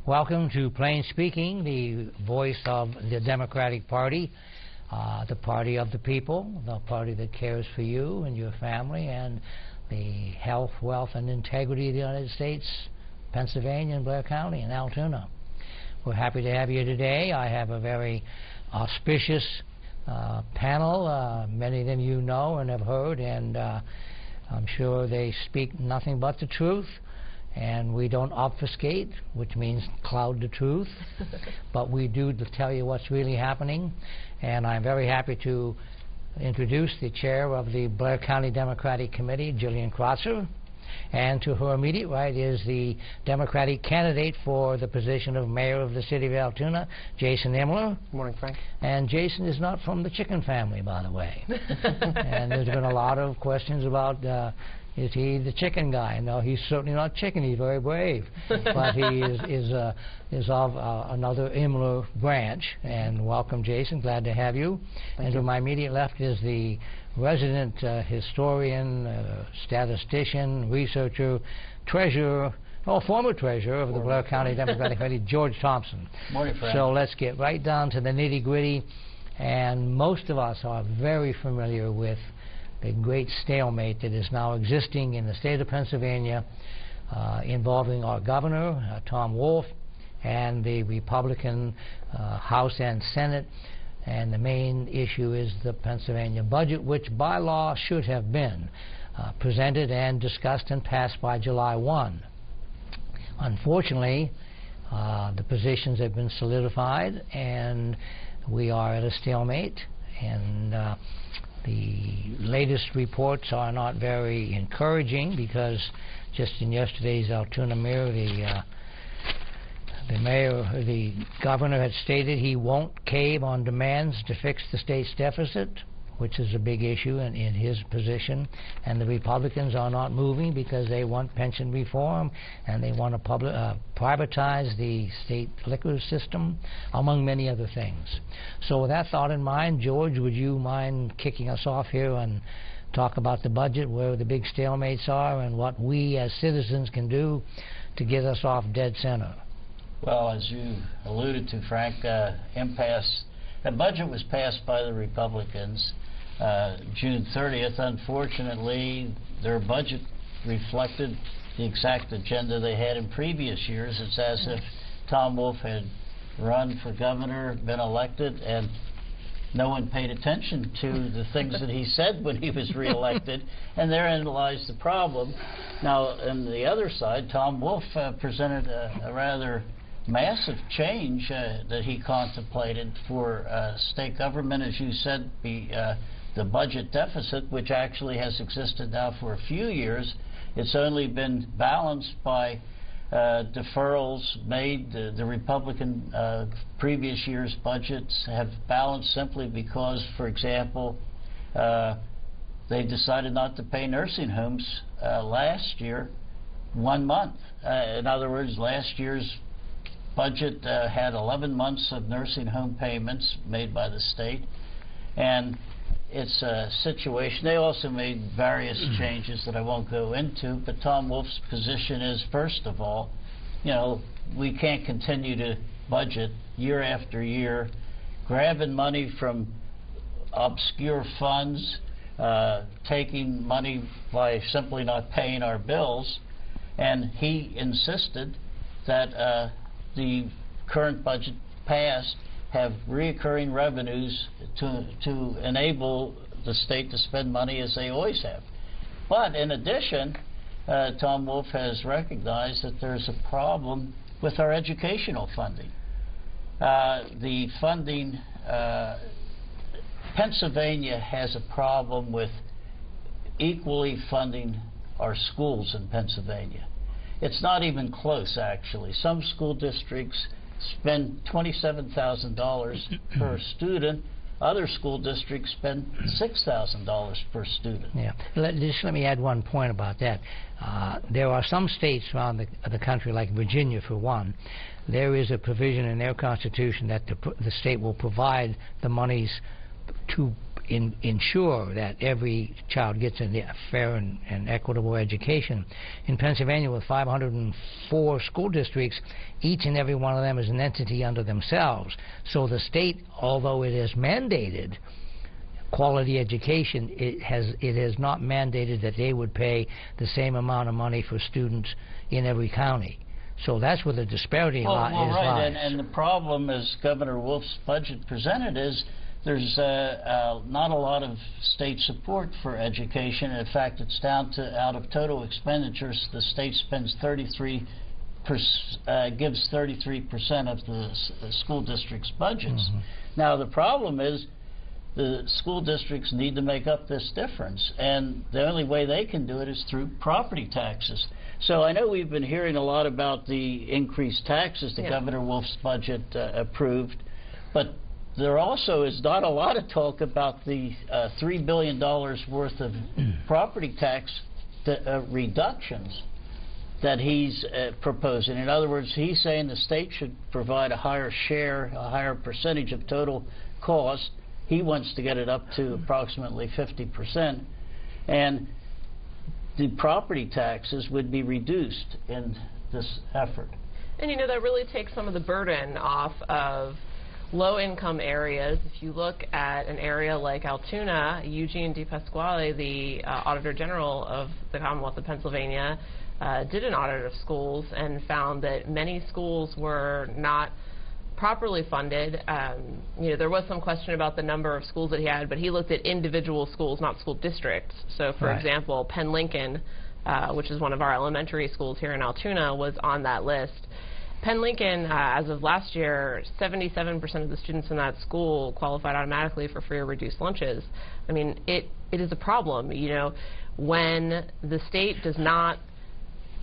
Welcome to Plain Speaking, the voice of the Democratic Party, the party of the people, the party that cares for you and your family and the health, wealth, and integrity of the United States, Pennsylvania, and Blair County, and Altoona. We're happy to have you today. I have a very auspicious panel. Many of them you know and have heard, and I'm sure they speak nothing but the truth. And we don't obfuscate, which means cloud the truth, but we do tell you what's really happening. And I'm very happy to introduce the chair of the Blair County Democratic Committee, Gillian Kratzer, and to her immediate right is the Democratic candidate for the position of mayor of the city of Altoona, Jason Imler. Good morning, Frank. And Jason is not from the chicken family, by the way. And there's been a lot of questions about is he the chicken guy? No, he's certainly not chicken. He's very brave. But he is of another Imler branch. And welcome, Jason. Glad to have you. Thank and you. to my immediate left is the resident historian, statistician, researcher, treasurer, former treasurer of the Blair County Democratic Party, George Thompson. Morning, Frank. So let's get right down to the nitty-gritty. And most of us are very familiar with the great stalemate that is now existing in the state of Pennsylvania involving our governor, Tom Wolf, and the Republican House and Senate. And the main issue is the Pennsylvania budget, which by law should have been presented and discussed and passed by July 1. Unfortunately, the positions have been solidified, and we are at a stalemate. And the latest reports are not very encouraging because just in yesterday's Altoona Mirror, the governor had stated he won't cave on demands to fix the state's deficit, which is a big issue in his position. And the Republicans are not moving because they want pension reform and they want to privatize the state liquor system, among many other things. So with that thought in mind, George, would you mind kicking us off here and talk about the budget, where the big stalemates are, and what we as citizens can do to get us off dead center? Well, as you alluded to, Frank, impasse. The budget was passed by the Republicans June 30th. Unfortunately, their budget reflected the exact agenda they had in previous years. It's as if Tom Wolf had run for governor, been elected, and no one paid attention to the things that he said when he was reelected, and therein lies the problem. Now, on the other side, Tom Wolf presented a rather massive change that he contemplated for state government, as you said, the budget deficit, which actually has existed now for a few years. It's only been balanced by deferrals made. The Republican previous year's budgets have balanced simply because, for example, they decided not to pay nursing homes last year 1 month. In other words, last year's budget had 11 months of nursing home payments made by the state, and it's a situation. They also made various changes that I won't go into, but Tom Wolf's position is, first of all, we can't continue to budget year after year, grabbing money from obscure funds, taking money by simply not paying our bills, and he insisted that the current budget passed have reoccurring revenues to enable the state to spend money as they always have. But in addition, Tom Wolf has recognized that there's a problem with our educational funding. The funding, Pennsylvania has a problem with equally funding our schools in Pennsylvania. It's not even close, actually. Some school districts spend $27,000 per student. Other school districts spend $6,000 per student. Yeah. Let me add one point about that. There are some states around the country, like Virginia for one, there is a provision in their constitution that the state will provide the monies to ensure that every child gets a fair and equitable education. In Pennsylvania, with 504 school districts, each and every one of them is an entity unto themselves. So the state, although it has mandated quality education, it has not mandated that they would pay the same amount of money for students in every county. So that's where the disparity lies. Right, and the problem, as Governor Wolf's budget presented, is there's not a lot of state support for education. In fact, it's down to, out of total expenditures, the state spends gives 33% of the school district's budgets. Now, the problem is the school districts need to make up this difference, and the only way they can do it is through property taxes. So I know we've been hearing a lot about the increased taxes that Governor Wolf's budget approved, but there also is not a lot of talk about the $3 billion worth of property tax reductions that he's proposing. In other words, he's saying the state should provide a higher share, a higher percentage of total cost. He wants to get it up to approximately 50%, and the property taxes would be reduced in this effort. And you know, that really takes some of the burden off of low-income areas. If you look at an area like Altoona, Eugene DePasquale, the Auditor General of the Commonwealth of Pennsylvania, did an audit of schools and found that many schools were not properly funded. You know, there was some question about the number of schools that he had, but he looked at individual schools, not school districts. So, for example, Penn Lincoln, which is one of our elementary schools here in Altoona, was on that list. Penn Lincoln, as of last year, 77% of the students in that school qualified automatically for free or reduced lunches. I mean, it is a problem, you know, when the state does not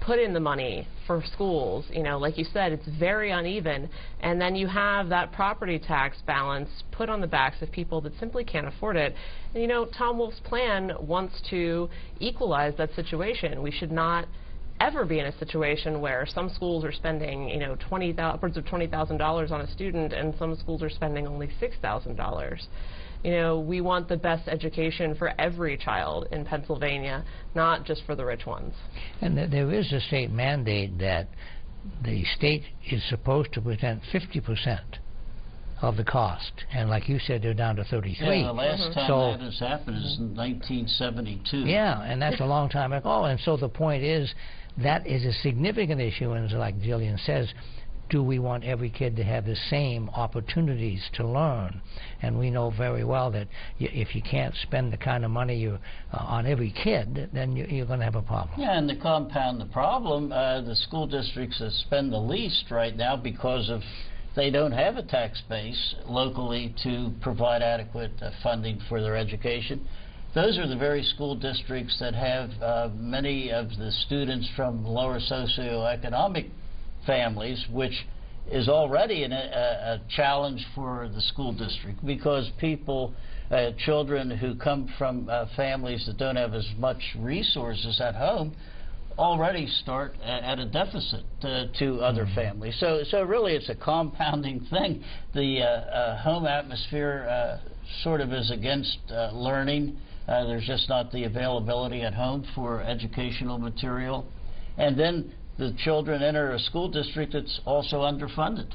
put in the money for schools. You know, like you said, it's very uneven, and then you have that property tax balance put on the backs of people that simply can't afford it. And you know, Tom Wolf's plan wants to equalize that situation. We should not ever be in a situation where some schools are spending, you know, upwards of $20,000 on a student, and some schools are spending only $6,000. You know, we want the best education for every child in Pennsylvania, not just for the rich ones. And there is a state mandate that the state is supposed to present 50% of the cost, and like you said, they're down to 33. Yeah, the last time that has happened is in 1972. Yeah, and that's a long time ago. And so the point is, that is a significant issue, and like Gillian says, do we want every kid to have the same opportunities to learn? And we know very well that if you can't spend the kind of money on every kid, then you're going to have a problem. Yeah, and to compound the problem, the school districts that spend the least right now because of they don't have a tax base locally to provide adequate funding for their education. Those are the very school districts that have many of the students from lower socioeconomic families, which is already a challenge for the school district, because children who come from families that don't have as much resources at home already start at a deficit to other families. So really it's a compounding thing. The home atmosphere sort of is against learning. There's just not the availability at home for educational material. And then the children enter a school district that's also underfunded.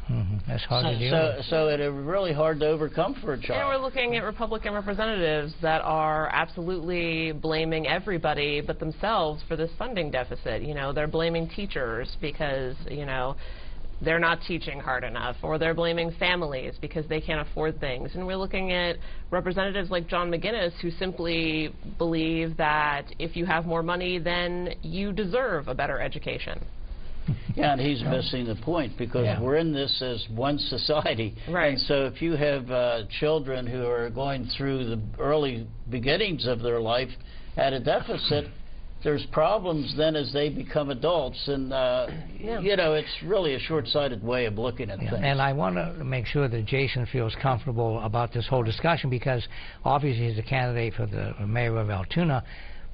That's hard to deal with. So it's really hard to overcome for a child. And we're looking at Republican representatives that are absolutely blaming everybody but themselves for this funding deficit. You know, they're blaming teachers because, you know, they're not teaching hard enough, or they're blaming families because they can't afford things. And we're looking at representatives like John McGinnis, who simply believe that if you have more money, then you deserve a better education. Yeah, and he's missing the point, because we're in this as one society. Right. And so if you have children who are going through the early beginnings of their life at a deficit, there's problems then as they become adults, and you know, it's really a short-sighted way of looking at things. And I want to make sure that Jason feels comfortable about this whole discussion, because obviously he's a candidate for the mayor of Altoona,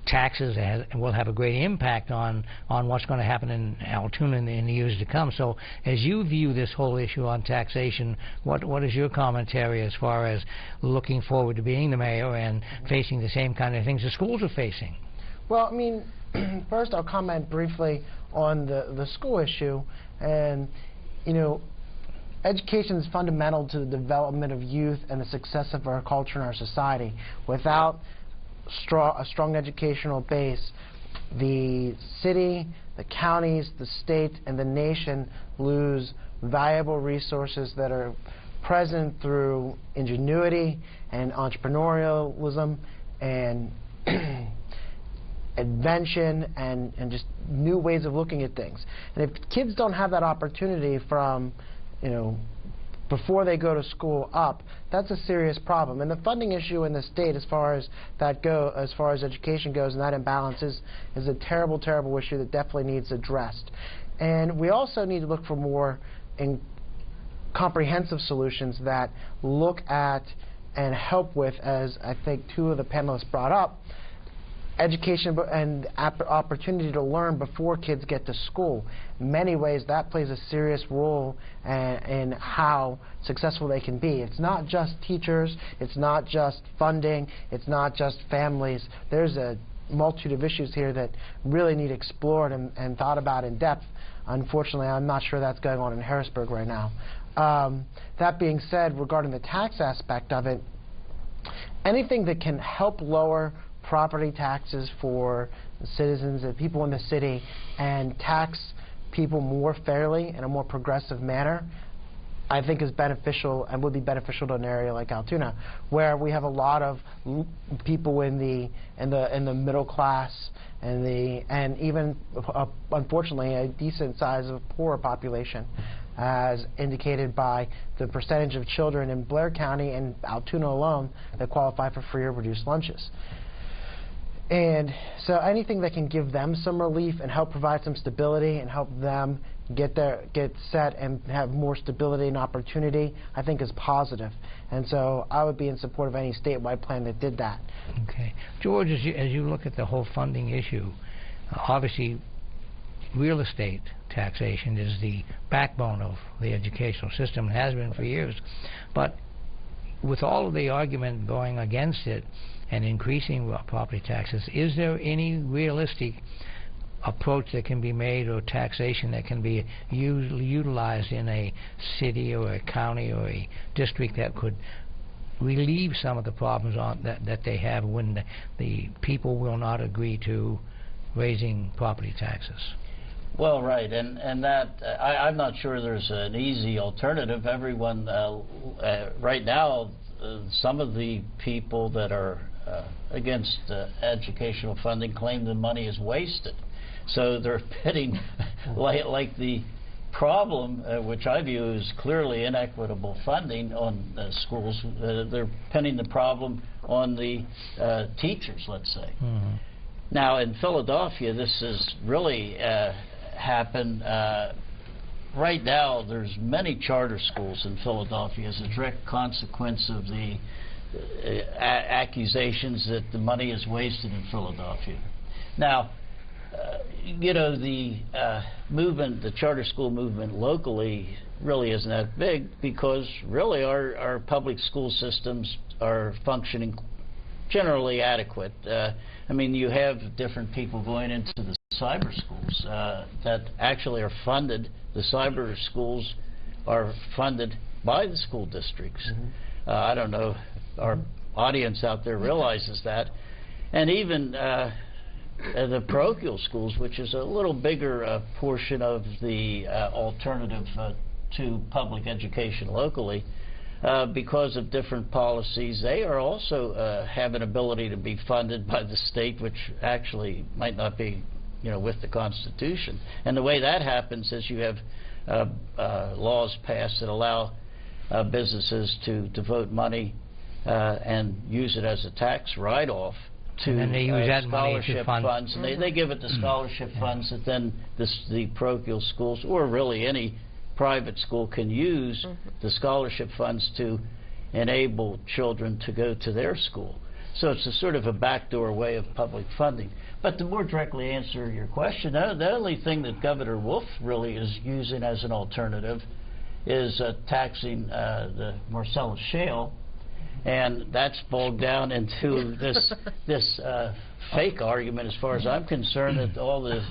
taxes will have a great impact on what's going to happen in Altoona in the years to come. So as you view this whole issue on taxation, what is your commentary as far as looking forward to being the mayor and facing the same kind of things the schools are facing? Well, I mean, first I'll comment briefly on the school issue. And, you know, education is fundamental to the development of youth and the success of our culture and our society. Without a strong educational base, the city, the counties, the state, and the nation lose valuable resources that are present through ingenuity and entrepreneurialism and invention and just new ways of looking at things. And if kids don't have that opportunity from, you know, before they go to school up, that's a serious problem. And the funding issue in the state, as far as education goes, and that imbalance is a terrible, terrible issue that definitely needs addressed. And we also need to look for more comprehensive solutions that look at and help with, as I think two of the panelists brought up, education and opportunity to learn before kids get to school. In many ways, that plays a serious role in how successful they can be. It's not just teachers, it's not just funding, it's not just families. There's a multitude of issues here that really need explored and thought about in depth. Unfortunately, I'm not sure that's going on in Harrisburg right now. That being said, regarding the tax aspect of it, anything that can help lower property taxes for citizens and people in the city and tax people more fairly in a more progressive manner, I think is beneficial and would be beneficial to an area like Altoona, where we have a lot of people in the middle class and even unfortunately a decent size of poorer population, as indicated by the percentage of children in Blair County and Altoona alone that qualify for free or reduced lunches. And so anything that can give them some relief and help provide some stability and help them get set and have more stability and opportunity, I think is positive. And so I would be in support of any statewide plan that did that. Okay. George, as you look at the whole funding issue, obviously real estate taxation is the backbone of the educational system and has been for years. But with all of the argument going against it and increasing property taxes, is there any realistic approach that can be made or taxation that can be utilized in a city or a county or a district that could relieve some of the problems that they have when the people will not agree to raising property taxes? Well, right, and that I'm not sure there's an easy alternative. Everyone right now, some of the people that are against educational funding claim the money is wasted. So they're pitting, like the problem, which I view as clearly inequitable funding on schools, they're pinning the problem on the teachers, let's say. Mm-hmm. Now, in Philadelphia, this has really happened. Right now, there's many charter schools in Philadelphia as a direct consequence of the accusations that the money is wasted in Philadelphia. Now, you know, the movement, the charter school movement locally really isn't that big because really our public school systems are functioning generally adequate. I mean, you have different people going into the cyber schools that actually are funded. The cyber schools are funded by the school districts. Mm-hmm. I don't know if our audience out there realizes that. And even the parochial schools, which is a little bigger portion of the alternative to public education locally, because of different policies, they are also have an ability to be funded by the state, which actually might not be, you know, with the Constitution. And the way that happens is you have laws passed that allow businesses to devote money and use it as a tax write-off to scholarship funds, and they give it to scholarship funds that then the parochial schools, or really any private school, can use the scholarship funds to enable children to go to their school. So it's a sort of a backdoor way of public funding. But to more directly answer your question, the only thing that Governor Wolf really is using as an alternative is taxing the Marcellus Shale, and that's boiled down into this fake argument, as far as I'm concerned, that all the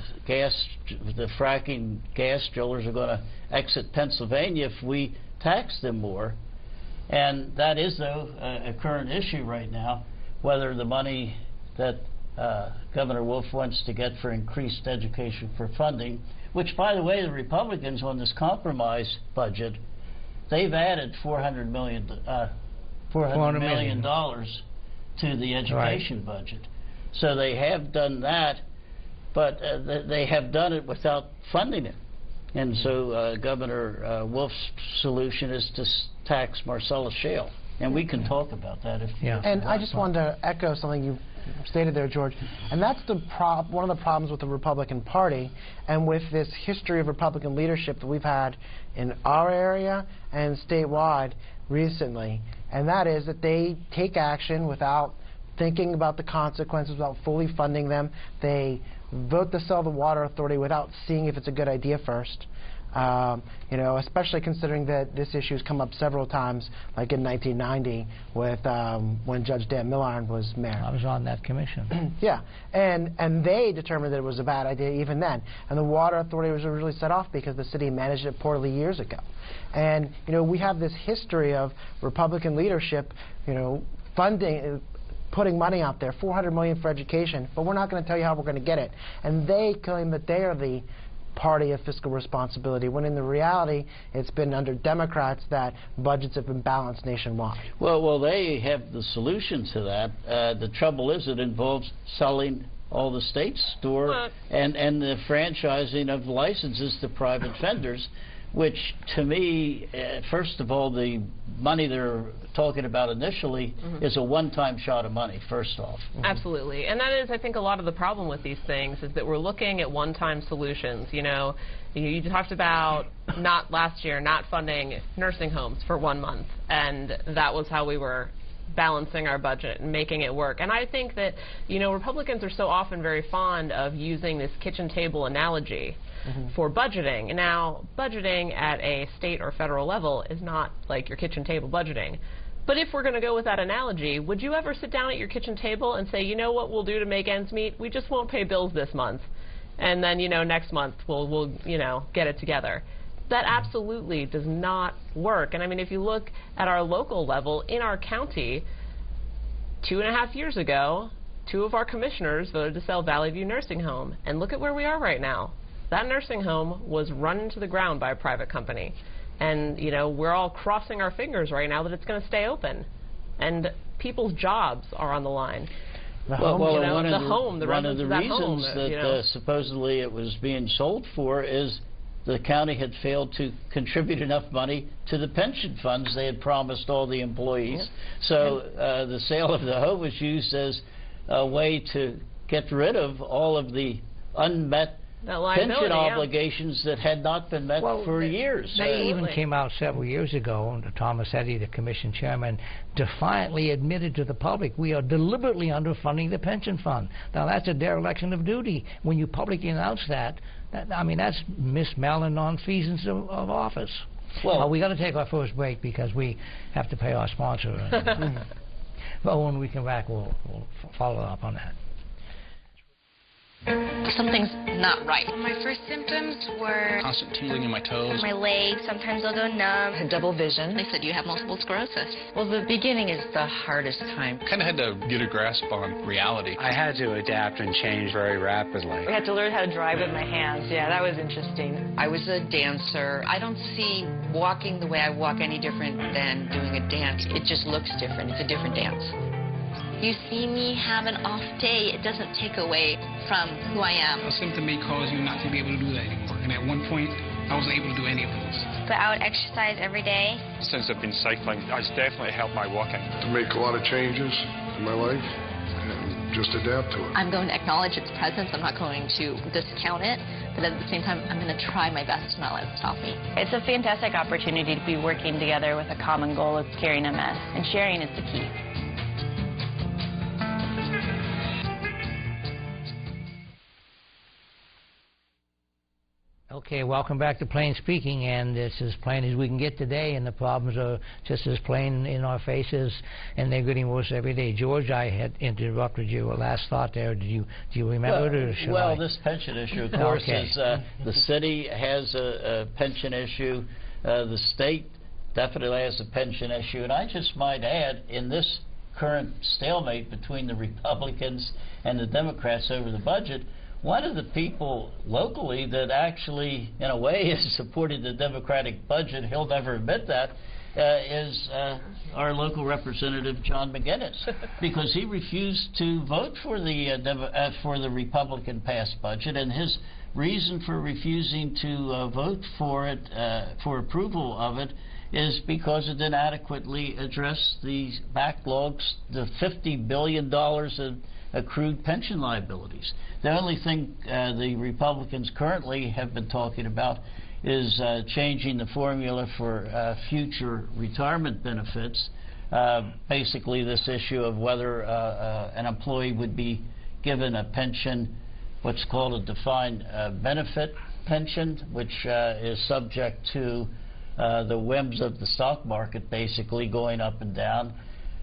fracking gas drillers are going to exit Pennsylvania if we tax them more. And that is, though, a current issue right now, whether the money that Governor Wolf wants to get for increased education for funding, which, by the way, the Republicans on this compromise budget, they've added $400 million to the education budget. So they have done that, but they have done it without funding it. And so Governor Wolf's solution is to tax Marcellus Shale. And we can talk about that if you And I just wanted to echo something you stated there, George, and that's one of the problems with the Republican Party and with this history of Republican leadership that we've had in our area and statewide recently, and that is that they take action without thinking about the consequences, without fully funding them. They vote to sell the water authority without seeing if it's a good idea first. You know, especially considering that this issue has come up several times, like in 1990 with when Judge Dan Milliron was mayor. I was on that commission. Yeah, and they determined that it was a bad idea even then. And the water authority was originally set off because the city managed it poorly years ago. And you know, we have this history of Republican leadership, you know, funding. Putting money out there, $400 million for education, but we're not going to tell you how we're going to get it. And they claim that they are the party of fiscal responsibility, when in the reality it's been under Democrats that budgets have been balanced nationwide. Well, they have the solution to that. The trouble is it involves selling all the state's store and the franchising of licenses to private vendors, which to me, first of all, the money they're talking about initially is a one-time shot of money, first off. Absolutely. And that is, I think, a lot of the problem with these things is that we're looking at one-time solutions. You know, you talked about not last year not funding nursing homes for 1 month, and that was how we were balancing our budget and making it work. And I think that, you know, Republicans are so often very fond of using this kitchen table analogy for budgeting. Now, budgeting at a state or federal level is not like your kitchen table budgeting. But if we're going to go with that analogy, would you ever sit down at your kitchen table and say, you know what we'll do to make ends meet? We just won't pay bills this month. And then, you know, next month we'll you know, get it together. That absolutely does not work. And I mean, if you look at our local level in our county, 2.5 years ago, 2 of our commissioners voted to sell Valley View Nursing Home. And look at where we are right now. That nursing home was run into the ground by a private company. And, you know, we're all crossing our fingers right now that it's going to stay open. And people's jobs are on the line. Well, you know, one of the reasons that supposedly it was being sold for is the county had failed to contribute enough money to the pension funds they had promised all the employees. So the sale of the home was used as a way to get rid of all of the unmet pension obligations that had not been met for years. They even came out several years ago, and Thomas Eddy, the commission chairman, defiantly admitted to the public, we are deliberately underfunding the pension fund. Now, that's a dereliction of duty. When you publicly announce that, I mean, that's mismalnonfeasance of office. Well, we got to take our first break because we have to pay our sponsor. But when we come back, we'll follow up on that. Something's not right. My first symptoms were constant tingling in my toes. My legs, sometimes they'll go numb. I had double vision. They said you have multiple sclerosis. Well, the beginning is the hardest time. Kind of had to get a grasp on reality. I had to adapt and change very rapidly. I had to learn how to drive with my hands. Yeah, that was interesting. I was a dancer. I don't see walking the way I walk any different than doing a dance. It just looks different. It's a different dance. You see me have an off day, it doesn't take away from who I am. A symptom may cause you not to be able to do that anymore. And at one point, I wasn't able to do any of those. But I would exercise every day. Since I've been cycling, it's definitely helped my walking. To make a lot of changes in my life and just adapt to it. I'm going to acknowledge its presence. I'm not going to discount it. But at the same time, I'm going to try my best to not let it stop me. It's a fantastic opportunity to be working together with a common goal of curing MS. And sharing is the key. Okay, welcome back to Plain Speaking, and it's as plain as we can get today, and the problems are just as plain in our faces, and they're getting worse every day. George, I had interrupted your last thought there. Do you remember it, or should I? This pension issue, of course, okay. is the city has a pension issue. The state definitely has a pension issue, and I just might add, in this current stalemate between the Republicans and the Democrats over the budget, one of the people locally that actually, in a way, has supported the Democratic budget, he'll never admit that, is our local representative, John McGinnis, because he refused to vote for the Republican-passed budget, and his reason for refusing to vote for it, for approval of it, is because it didn't adequately address the backlogs, the $50 billion of accrued pension liabilities. The only thing the Republicans currently have been talking about is changing the formula for future retirement benefits. Basically, this issue of whether an employee would be given a pension, what's called a defined benefit pension, which is subject to the whims of the stock market, basically going up and down,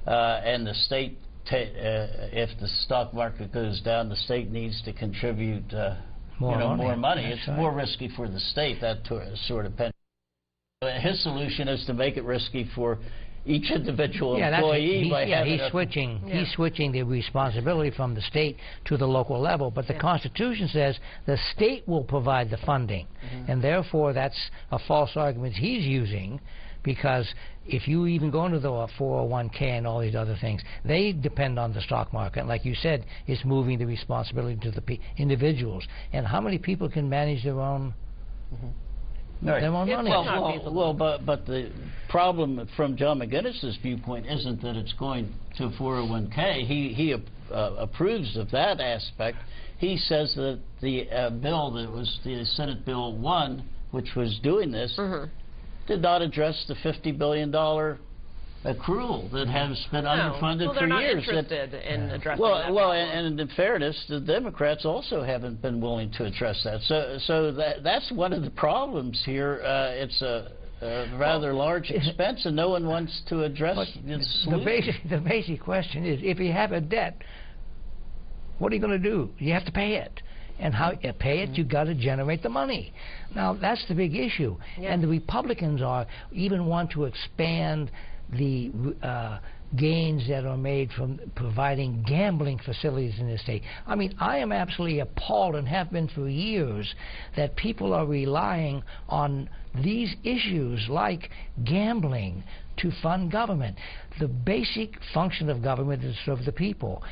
and the state. If the stock market goes down, the state needs to contribute more money. It's more risky for the state, that sort of pension. His solution is to make it risky for each individual employee. He's switching the responsibility from the state to the local level, but the Constitution says the state will provide the funding, and therefore that's a false argument he's using, because if you even go into the 401k and all these other things, they depend on the stock market. And like you said, it's moving the responsibility to the individuals. And how many people can manage their own their own money? But the problem from John McGinnis's viewpoint isn't that it's going to 401k. He approves of that aspect. He says that the bill that was the Senate Bill 1, which was doing this, did not address the $50 billion accrual that has been underfunded for years. They're not interested in addressing that. And in fairness, the Democrats also haven't been willing to address that. So that's one of the problems here. It's a rather large expense, and no one wants to address the basic question is, if you have a debt, what are you going to do? You have to pay it. And how you pay it, you've got to generate the money. Now, that's the big issue. And the Republicans even want to expand the gains that are made from providing gambling facilities in the state. I mean, I am absolutely appalled, and have been for years, that people are relying on these issues like gambling to fund government. The basic function of government is to serve the people.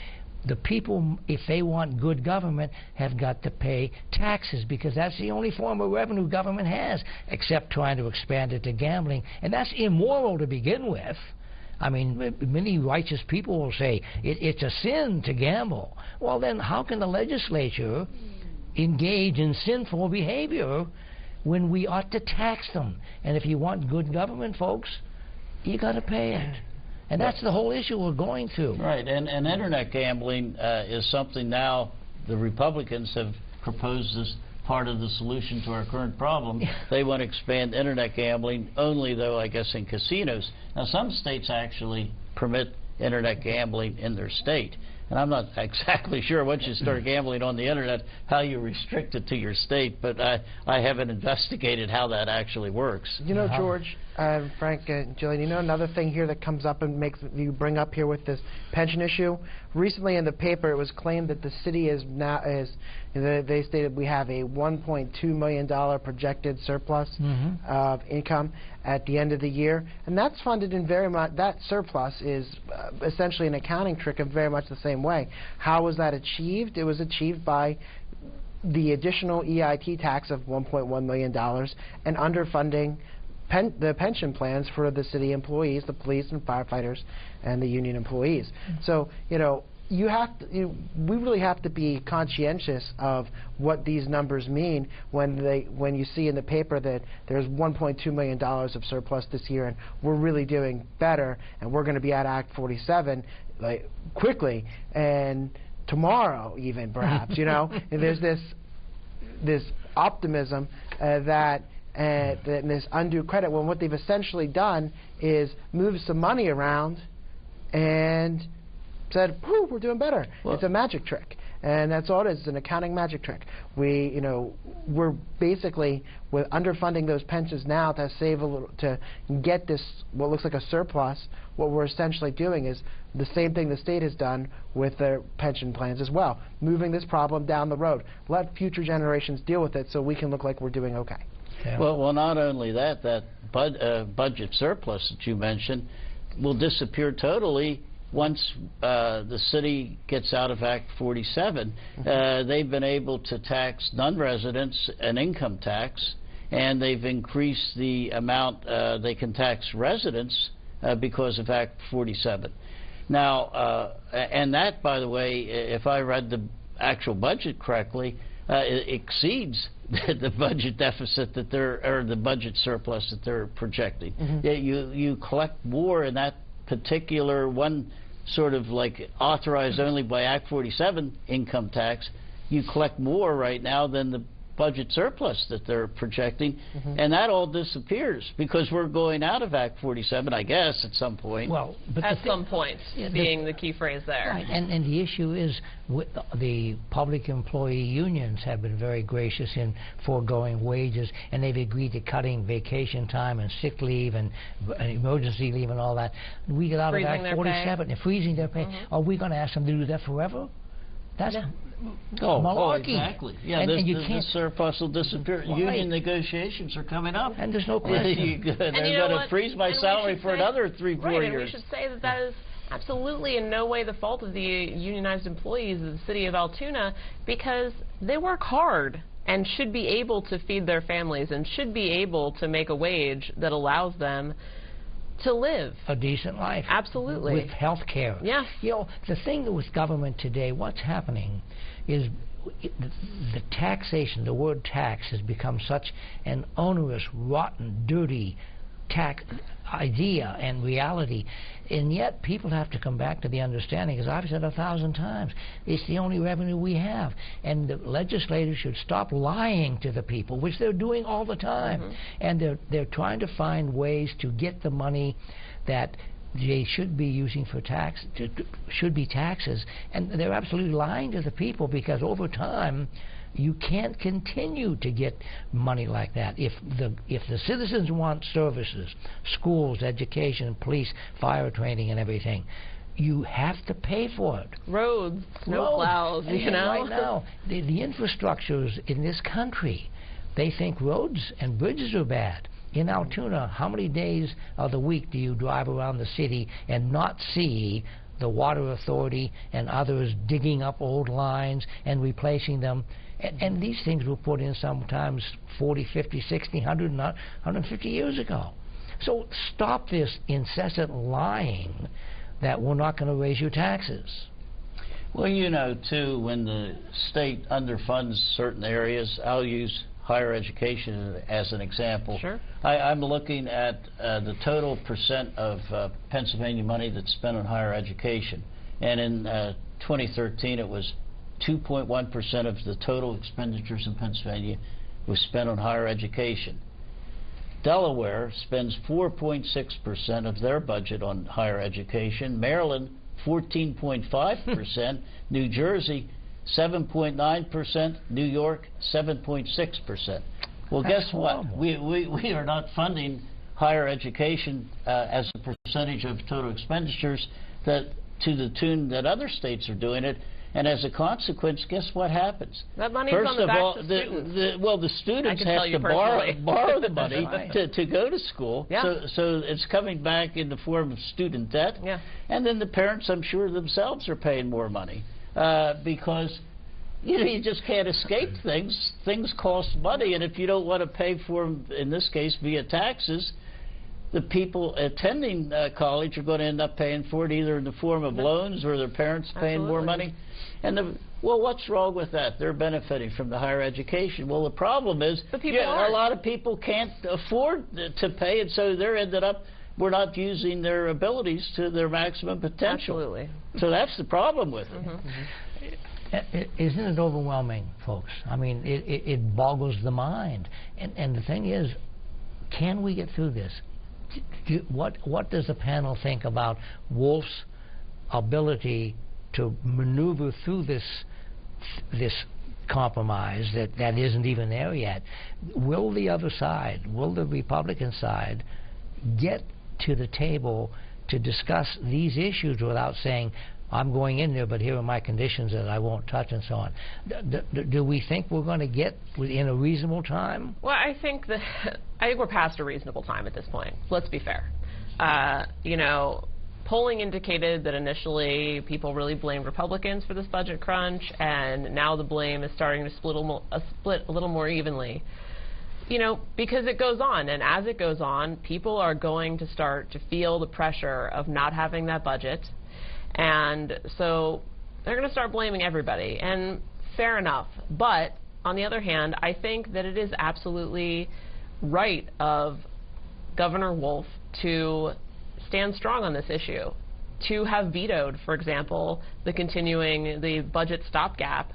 The people, if they want good government, have got to pay taxes, because that's the only form of revenue government has, except trying to expand it to gambling. And that's immoral to begin with. I mean, many righteous people will say it's a sin to gamble. Well, then how can the legislature engage in sinful behavior when we ought to tax them? And if you want good government, folks, you got to pay it. And that's the whole issue we're going through. Right, and Internet gambling is something now the Republicans have proposed as part of the solution to our current problem. They want to expand Internet gambling only, though, I guess, in casinos. Now, some states actually permit Internet gambling in their state. And I'm not exactly sure once you start gambling on the Internet how you restrict it to your state, but I haven't investigated how that actually works. You know, George, Frank, Gillian, you know another thing here that comes up and makes you bring up here with this pension issue? Recently in the paper it was claimed that the city they stated we have a $1.2 million projected surplus of income at the end of the year, and that's funded in very much, that surplus is essentially an accounting trick in very much the same way. How was that achieved? It was achieved by the additional EIT tax of $1.1 million and underfunding the pension plans for the city employees, the police and firefighters, and the union employees. So, you know, we really have to be conscientious of what these numbers mean when you see in the paper that there's $1.2 million of surplus this year, and we're really doing better, and we're going to be at Act 47 quickly, and tomorrow even, perhaps. You know, and there's this this optimism that this undue credit, when what they've essentially done is move some money around and said, "Whew, we're doing better." Well, it's a magic trick, and that's all it is. It's an accounting magic trick. We're basically with underfunding those pensions now to save a little, to get this what looks like a surplus. What we're essentially doing is the same thing the state has done with their pension plans as well, moving this problem down the road. Let future generations deal with it so we can look like we're doing okay. Yeah. Well, not only that, budget surplus that you mentioned will disappear totally once the city gets out of Act 47. They've been able to tax non-residents an income tax, and they've increased the amount they can tax residents because of Act 47. Now, and that, by the way, if I read the actual budget correctly, it exceeds the budget deficit that or the budget surplus that they're projecting. You collect more in that particular one, sort of like authorized only by Act 47 income tax. You collect more right now than the budget surplus that they're projecting, and that all disappears because we're going out of Act 47, I guess, at some point. Well, but at some point, being the key phrase there. Right, and the issue is the public employee unions have been very gracious in foregoing wages, and they've agreed to cutting vacation time and sick leave and emergency leave and all that. We get out of Act 47 and freezing their pay. Are we going to ask them to do that forever? That's malarkey. Exactly. Yeah, and this, you this can't surplus will disappear. Right. Union negotiations are coming up. And there's no question. They're going to freeze my salary for another 3-4 years. And we should say that that is absolutely in no way the fault of the unionized employees of the city of Altoona, because they work hard and should be able to feed their families and should be able to make a wage that allows them to live a decent life. Absolutely. With health care. Yes. You know, the thing with government today, what's happening is the taxation, the word tax has become such an onerous, rotten, dirty tax idea and reality, and yet people have to come back to the understanding, as I've said 1,000 times, it's the only revenue we have, and the legislators should stop lying to the people, which they're doing all the time, and they're trying to find ways to get the money that they should be using for should be taxes, and they're absolutely lying to the people, because over time you can't continue to get money like that. If the citizens want services, schools, education, police, fire training and everything, you have to pay for it. Roads, snowplows, you know. Right now, the infrastructures in this country, they think roads and bridges are bad. In Altoona, how many days of the week do you drive around the city and not see the water authority and others digging up old lines and replacing them? And these things were put in sometimes 40, 50, 60, 100, 150 years ago. So stop this incessant lying that we're not going to raise your taxes. Well, you know, too, when the state underfunds certain areas, I'll use higher education as an example. Sure. I'm looking at the total percent of Pennsylvania money that's spent on higher education. And in 2013, it was 2.1% of the total expenditures in Pennsylvania was spent on higher education. Delaware spends 4.6% of their budget on higher education. Maryland, 14.5%. New Jersey, 7.9%. New York, 7.6%. Well, guess what? We are not funding higher education as a percentage of total expenditures to the tune that other states are doing it. And as a consequence, guess what happens? That money is on the backs of students. The students have to borrow the money to go to school. Yeah. So it's coming back in the form of student debt. Yeah. And then the parents, I'm sure, themselves are paying more money because you just can't escape things. Things cost money, and if you don't want to pay for them, in this case, via taxes, the people attending college are going to end up paying for it either in the form of loans or their parents paying more money. And well, what's wrong with that? They're benefiting from the higher education. Well, the problem is a lot of people can't afford to pay, and so they're ended up, we're not using their abilities to their maximum potential. Absolutely. So that's the problem with it. Isn't it overwhelming, folks? I mean, it boggles the mind. And the thing is, can we get through this? What does the panel think about Wolf's ability to maneuver through this compromise that isn't even there yet? Will the other side, will the Republican side, get to the table to discuss these issues without saying, I'm going in there, but here are my conditions that I won't touch, and so on? Do we think we're going to get within a reasonable time? Well, I think we're past a reasonable time at this point. Let's be fair. You know, polling indicated that initially people really blamed Republicans for this budget crunch, and now the blame is starting to split a little more evenly. You know, because it goes on, and as it goes on, people are going to start to feel the pressure of not having that budget, and so they're going to start blaming everybody, and fair enough. But on the other hand, I think that it is absolutely right of Governor Wolf to stand strong on this issue, to have vetoed, for example, the budget stopgap,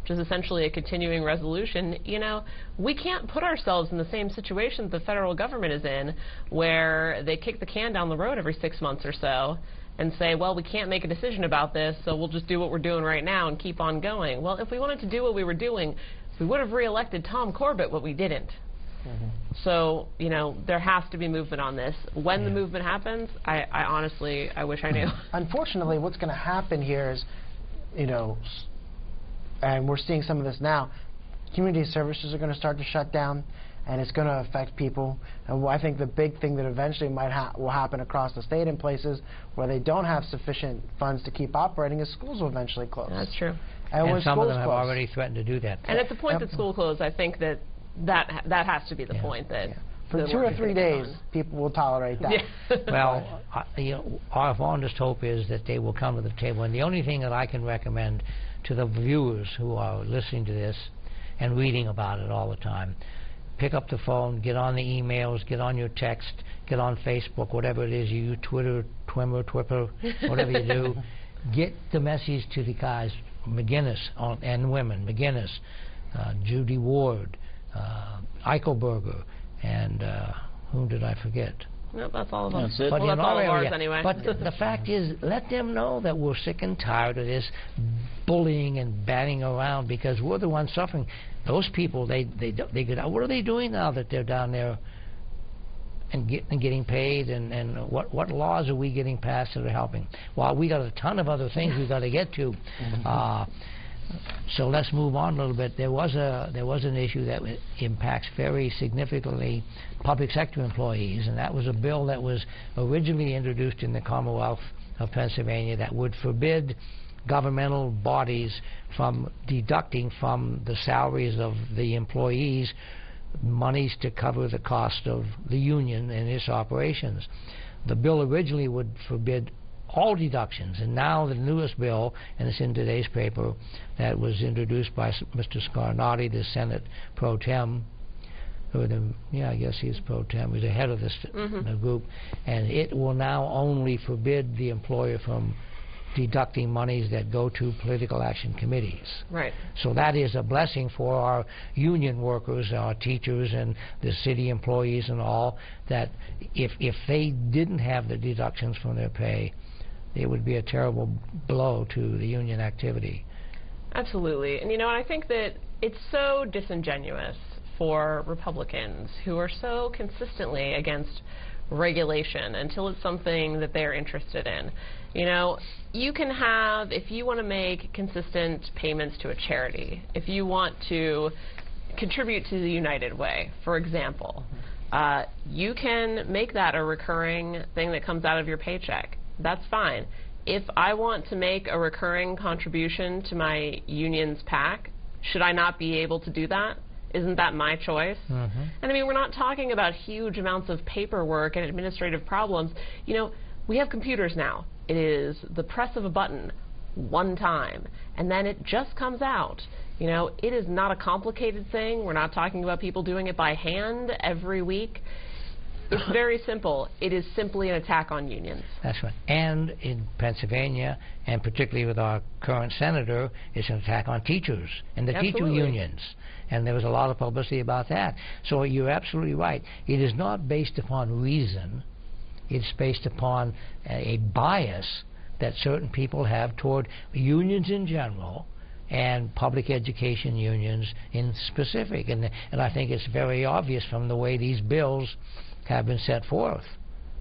which is essentially a continuing resolution. You know, we can't put ourselves in the same situation that the federal government is in, where they kick the can down the road every 6 months or so and say, well, we can't make a decision about this, so we'll just do what we're doing right now and keep on going. Well, if we wanted to do what we were doing, we would have reelected Tom Corbett, but we didn't. So, you know, there has to be movement on this. When the movement happens, I honestly, I wish I knew. Unfortunately, what's going to happen here is, you know, and we're seeing some of this now, community services are going to start to shut down, and it's going to affect people. And I think the big thing that eventually will happen across the state in places where they don't have sufficient funds to keep operating is schools will eventually close. That's true. And some of them have already threatened to do that. And at the point that school closed, I think that has to be the point that for 2 or 3 days, people will tolerate that. Well, you know, our fondest hope is that they will come to the table. And the only thing that I can recommend to the viewers who are listening to this and reading about it all the time, pick up the phone, get on the emails, get on your text, get on Facebook, whatever it is you Twitter, Twipper, whatever you do. Get the message to the guys, McGinnis and women, McGinnis, Judy Ward, Eichelberger, and whom did I forget? No, that's all of them. That's it. Well, that's all of ours anyway. But the fact is, let them know that we're sick and tired of this bullying and batting around, because we're the ones suffering. Those people, they get out. What are they doing now that they're down there and getting paid? And what laws are we getting passed that are helping? Well, we got a ton of other things we've got to get to. So let's move on a little bit. There was an issue that impacts very significantly public sector employees, and that was a bill that was originally introduced in the Commonwealth of Pennsylvania that would forbid governmental bodies from deducting from the salaries of the employees monies to cover the cost of the union and its operations. The bill originally would forbid all deductions, and now the newest bill, and it's in today's paper, that was introduced by Mr. Scarnati, the Senate pro tem, I guess he's pro tem, he's the head of this group, and it will now only forbid the employer from deducting monies that go to political action committees. Right. So that is a blessing for our union workers, our teachers, and the city employees and all, that if they didn't have the deductions from their pay, it would be a terrible blow to the union activity. Absolutely. And, you know, I think that it's so disingenuous for Republicans who are so consistently against regulation until it's something that they're interested in. You know, you can have, if you want to make consistent payments to a charity, if you want to contribute to the United Way, for example, you can make that a recurring thing that comes out of your paycheck. That's fine. If I want to make a recurring contribution to my union's PAC, should I not be able to do that? Isn't that my choice? And I mean, we're not talking about huge amounts of paperwork and administrative problems. You know, we have computers now. It is the press of a button one time, and then it just comes out. You know, it is not a complicated thing. We're not talking about people doing it by hand every week. It's very simple. It is simply an attack on unions. That's right. And in Pennsylvania, and particularly with our current senator, it's an attack on teachers and the teacher unions. And there was a lot of publicity about that. So you're absolutely right. It is not based upon reason. It's based upon a bias that certain people have toward unions in general and public education unions in specific. And I think it's very obvious from the way these bills have been set forth.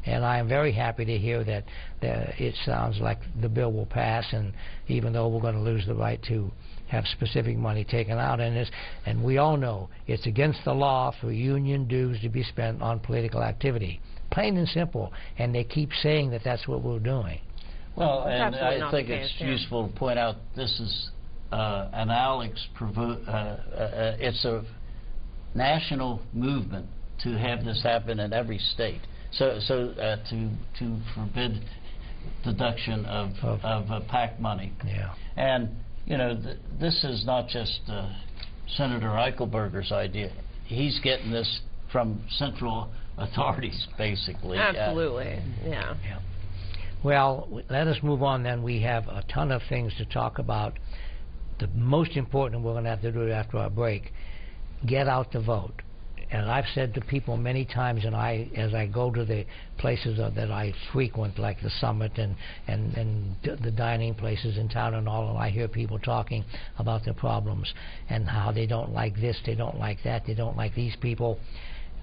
And I am very happy to hear that it sounds like the bill will pass, and even though we're going to lose the right to have specific money taken out, and we all know it's against the law for union dues to be spent on political activity. Plain and simple. And they keep saying that that's what we're doing. Well, and I think it's useful to point out this is it's a national movement to have this happen in every state. So to forbid deduction of PAC money. Yeah. And you know, this is not just Senator Eichelberger's idea. He's getting this from central authorities, basically. Absolutely. Yeah. Well, let us move on then. We have a ton of things to talk about. The most important, we're going to have to do it after our break, get out to vote. And I've said to people many times, and as I go to the places that I frequent, like the Summit and the dining places in town and all, and I hear people talking about their problems and how they don't like this, they don't like that, they don't like these people.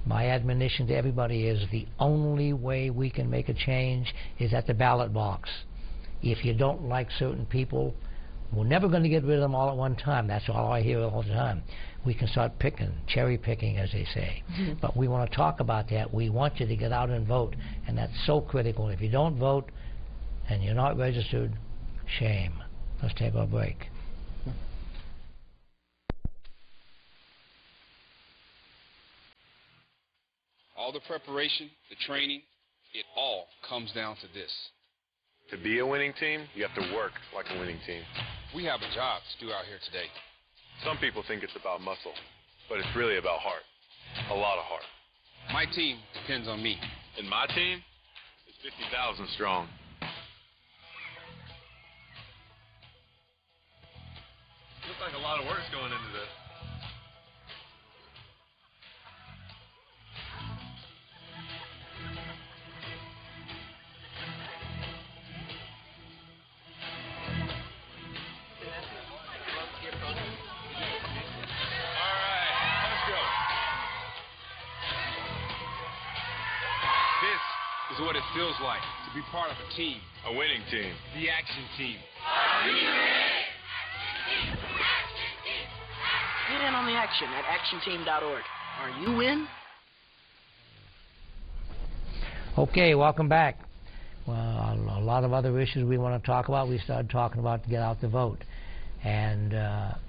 My admonition to everybody is the only way we can make a change is at the ballot box. If you don't like certain people, we're never going to get rid of them all at one time. That's all I hear all the time. We can start picking, cherry picking, as they say. But we want to talk about that. We want you to get out and vote, and that's so critical. If you don't vote and you're not registered, shame. Let's take our break. All the preparation, the training, it all comes down to this. To be a winning team, you have to work like a winning team. We have a job to do out here today. Some people think it's about muscle, but it's really about heart. A lot of heart. My team depends on me. And my team is 50,000 strong. Looks like a lot of work's going into this. Is what it feels like to be part of a team. A winning team. The action team. Are you ready? Get in on the action at actionteam.org. Are you in? Okay, welcome back. Well, a lot of other issues we want to talk about. We started talking about to get out the vote. And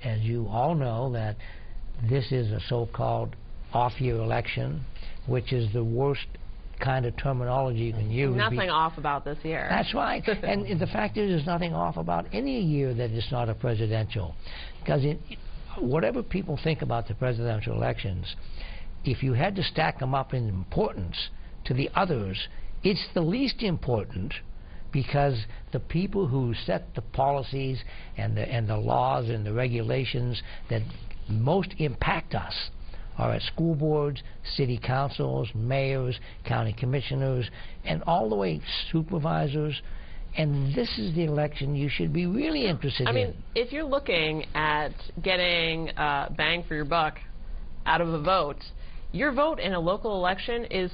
as you all know, that this is a so-called off-year election, which is the worst kind of terminology you can use. Nothing off about this year. That's right. And the fact is, there's nothing off about any year that is not a presidential. Because whatever people think about the presidential elections, if you had to stack them up in importance to the others, it's the least important, because the people who set the policies and the laws and the regulations that most impact us are at school boards, city councils, mayors, county commissioners, and all the way supervisors. And this is the election you should be really interested in. I mean, if you're looking at getting bang for your buck out of a vote, your vote in a local election is,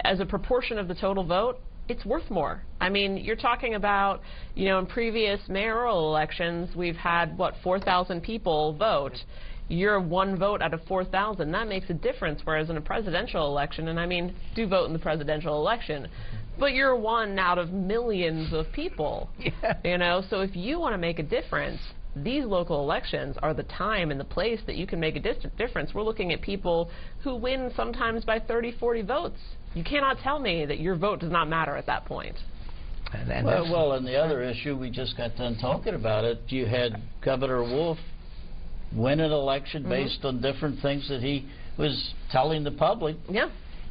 as a proportion of the total vote, it's worth more. I mean, you're talking about, you know, in previous mayoral elections, we've had, what, 4,000 people vote. You're one vote out of 4,000. That makes a difference, whereas in a presidential election, and I mean, do vote in the presidential election, but you're one out of millions of people. You know, so if you want to make a difference, these local elections are the time and the place that you can make a difference. We're looking at people who win sometimes by 30, 40 votes. You cannot tell me that your vote does not matter at that point. Well, and the other issue, we just got done talking about it. You had Governor Wolf win an election based on different things that he was telling the public. Yeah.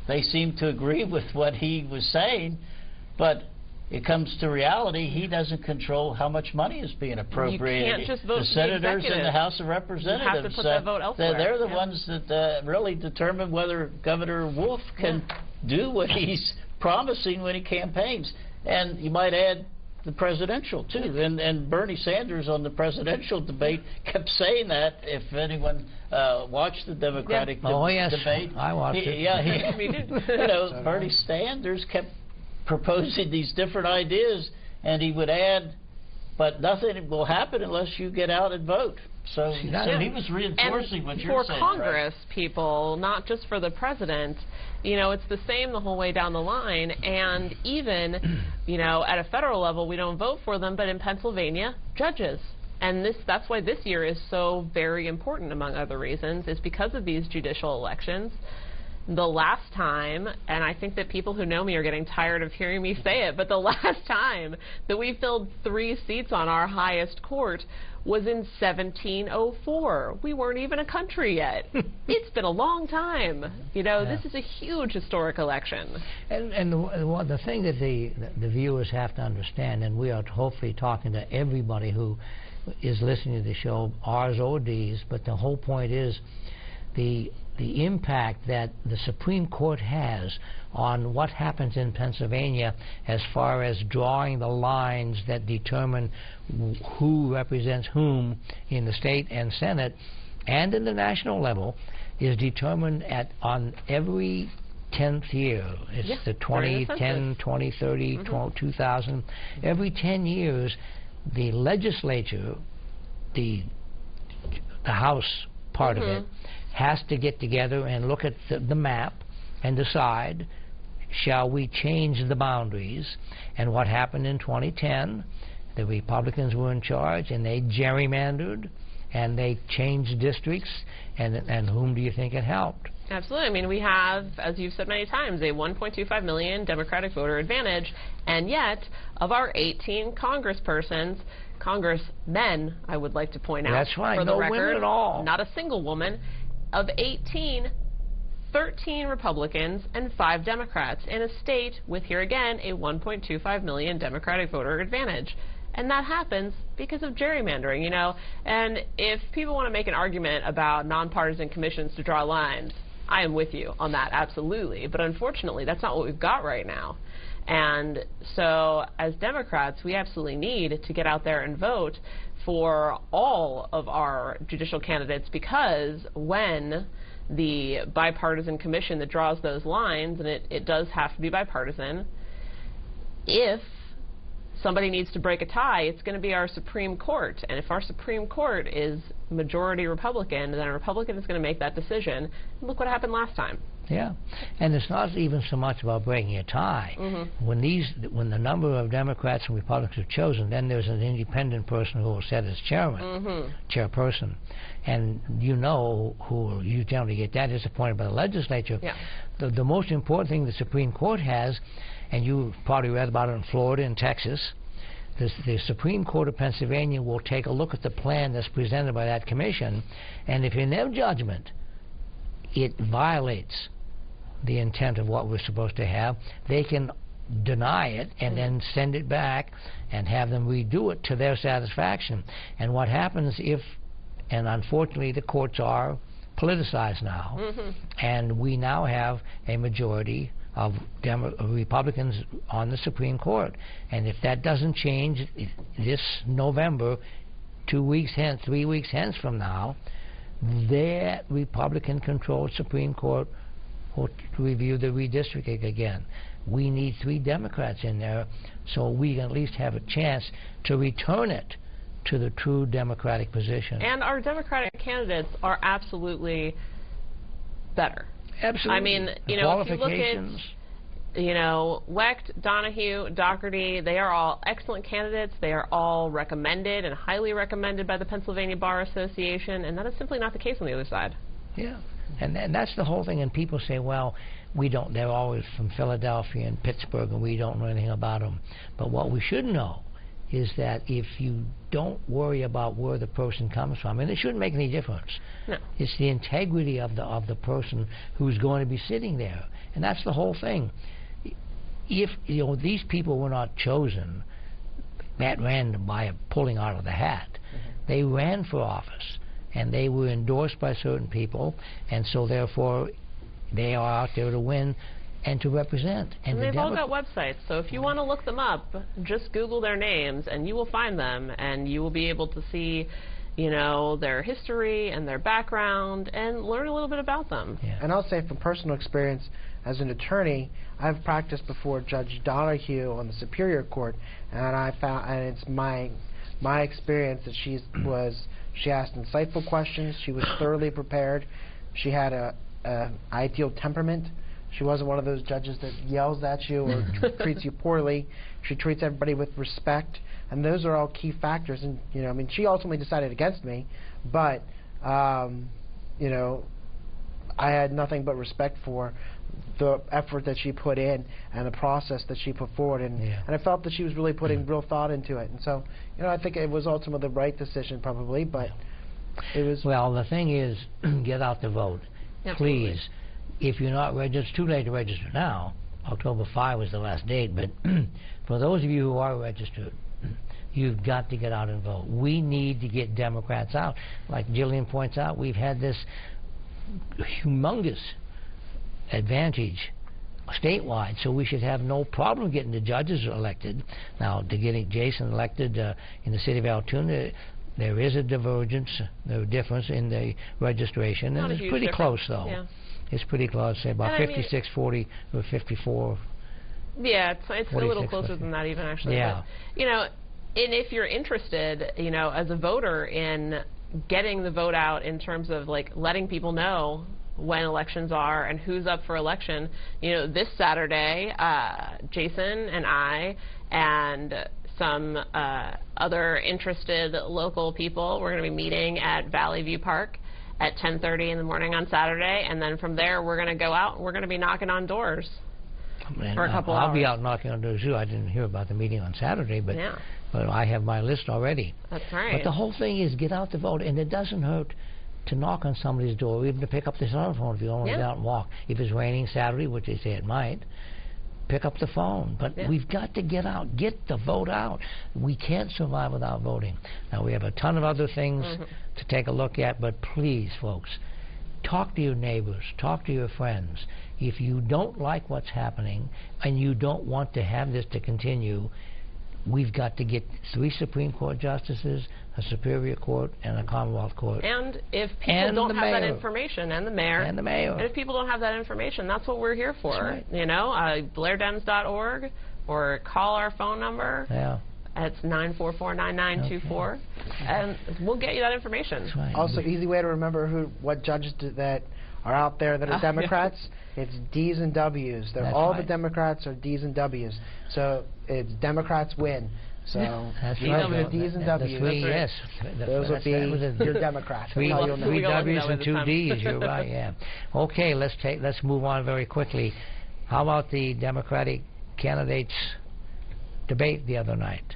they seemed to agree with what he was saying, but it comes to reality, he doesn't control how much money is being appropriated. You can't just vote the senators in the House of Representatives, you have to put that vote elsewhere. they're the ones that really determine whether Governor Wolf can do what he's promising when he campaigns. And you might add the presidential, too. And Bernie Sanders on the presidential debate kept saying that. If anyone watched the Democratic debate. I watched it. Yeah, Me too. you know, Bernie Sanders kept proposing these different ideas, and he would add, but nothing will happen unless you get out and vote. So he was reinforcing what you're saying. For Congress, people, not just for the president, you know, it's the same the whole way down the line. And even, you know, at a federal level, we don't vote for them, but in Pennsylvania, judges. And that's why this year is so very important, among other reasons, is because of these judicial elections. The last time, and I think that people who know me are getting tired of hearing me say it, but the last time that we filled 3 seats on our highest court was in 1704. We weren't even a country yet. It's been a long time. You know, this is a huge historic election. And the thing that the viewers have to understand, and we are hopefully talking to everybody who is listening to the show, R's or D's, but the whole point is the impact that the Supreme Court has on what happens in Pennsylvania as far as drawing the lines that determine who represents whom in the state and Senate and in the national level is determined on every 10th year. It's the 2010, 2030, 2000. Every 10 years, the legislature, the House part of it, has to get together and look at the map and decide, shall we change the boundaries? And what happened in 2010, the Republicans were in charge and they gerrymandered and they changed districts, and whom do you think it helped? Absolutely. I mean, we have, as you've said many times, a 1.25 million Democratic voter advantage, and yet, of our 18 congresspersons, congressmen, I would like to point out, that's right, for the no record, women at all. Not a single woman. Of 18, 13 Republicans and 5 Democrats in a state with, here again, a 1.25 million Democratic voter advantage. And that happens because of gerrymandering, you know. And if people want to make an argument about nonpartisan commissions to draw lines, I am with you on that, absolutely. But unfortunately, that's not what we've got right now. And so, as Democrats, we absolutely need to get out there and vote for all of our judicial candidates, because when the bipartisan commission that draws those lines, and it does have to be bipartisan, if somebody needs to break a tie, it's going to be our Supreme Court. And if our Supreme Court is majority Republican, then a Republican is going to make that decision. And look what happened last time. Yeah, and it's not even so much about breaking a tie. When the number of Democrats and Republicans are chosen, then there's an independent person who will set as chairperson, and you know who you generally get that is appointed by the legislature. The most important thing the Supreme Court has, and you probably read about it in Florida and Texas, the Supreme Court of Pennsylvania will take a look at the plan that's presented by that commission, and if in their judgment it violates the intent of what we're supposed to have, they can deny it and then send it back and have them redo it to their satisfaction. And what happens if, and unfortunately the courts are politicized now, and we now have a majority of Republicans on the Supreme Court, and if that doesn't change this November, 2 weeks hence, 3 weeks hence from now, their Republican-controlled Supreme Court will review the redistricting again. We need 3 Democrats in there so we can at least have a chance to return it to the true Democratic position. And our Democratic candidates are absolutely better. Absolutely. I mean, you know, if you look at, you know, Wecht, Donahue, Dougherty, they are all excellent candidates. They are all recommended and highly recommended by the Pennsylvania Bar Association, and that is simply not the case on the other side. Yeah, and that's the whole thing. And people say, well, we don't, they're always from Philadelphia and Pittsburgh, and we don't know anything about them. But what we should know is that if you don't worry about where the person comes from, and it shouldn't make any difference. No. It's the integrity of the person who's going to be sitting there, and that's the whole thing. If these people were not chosen at random by a pulling out of the hat, they ran for office, and they were endorsed by certain people, and so therefore they are out there to win and to represent. And they've all got websites, so if you want to look them up, just Google their names and you will find them, and you will be able to see, their history and their background and learn a little bit about them. Yeah. And I'll say from personal experience as an attorney, I've practiced before Judge Donahue on the Superior Court, and I found, and it's my experience that she asked insightful questions, she was thoroughly prepared, she had a ideal temperament. She wasn't one of those judges that yells at you or treats you poorly. She treats everybody with respect, and those are all key factors. And she ultimately decided against me, but I had nothing but respect for the effort that she put in and the process that she put forward, and I felt that she was really putting real thought into it. And so, I think it was ultimately the right decision, probably, but it was. Well, the thing is, get out the vote, please. If you're not registered, it's too late to register now. October 5 was the last date, but for those of you who are registered, you've got to get out and vote. We need to get Democrats out. Like Gillian points out, we've had this humongous advantage statewide, so we should have no problem getting the judges elected. Now, to getting Jason elected in the city of Altoona, there is a difference in the registration, and it's pretty close, though. Yeah. It's pretty close, say about 56-40 or 54. Yeah, it's a little closer than that even, actually. Yeah. But, and if you're interested, as a voter in getting the vote out in terms of letting people know when elections are and who's up for election, this Saturday, Jason and I and some other interested local people, we're going to be meeting at Valley View Park at 10:30 in the morning on Saturday, and then from there we're going to go out and we're going to be knocking on doors for a couple hours. I'll be out knocking on doors too. I didn't hear about the meeting on Saturday, but I have my list already. That's right. But the whole thing is get out the vote, and it doesn't hurt to knock on somebody's door, even to pick up the telephone if you don't want to get out and walk. If it's raining Saturday, which they say it might, pick up the phone. But we've got to get out, get the vote out. We can't survive without voting. Now, we have a ton of other things to take a look at, but please, folks, talk to your neighbors, talk to your friends. If you don't like what's happening and you don't want to have this to continue, we've got to get 3 Supreme Court justices, a Superior Court, and a Commonwealth Court. And if people don't have that information, and the mayor. And the mayor. And if people don't have that information, that's what we're here for. That's right. BlairDems.org, or call our phone number. Yeah. It's 944-9924, and we'll get you that information. That's right. Also, easy way to remember what judges that are out there that are Democrats. It's D's and W's. All the Democrats are D's and W's. So it's Democrats win. So that's right. D's and W's. Yes. Those would be your Democrats. 3 W's and 2 D's. You're right. Yeah. Okay. Let's move on very quickly. How about the Democratic candidates debate the other night?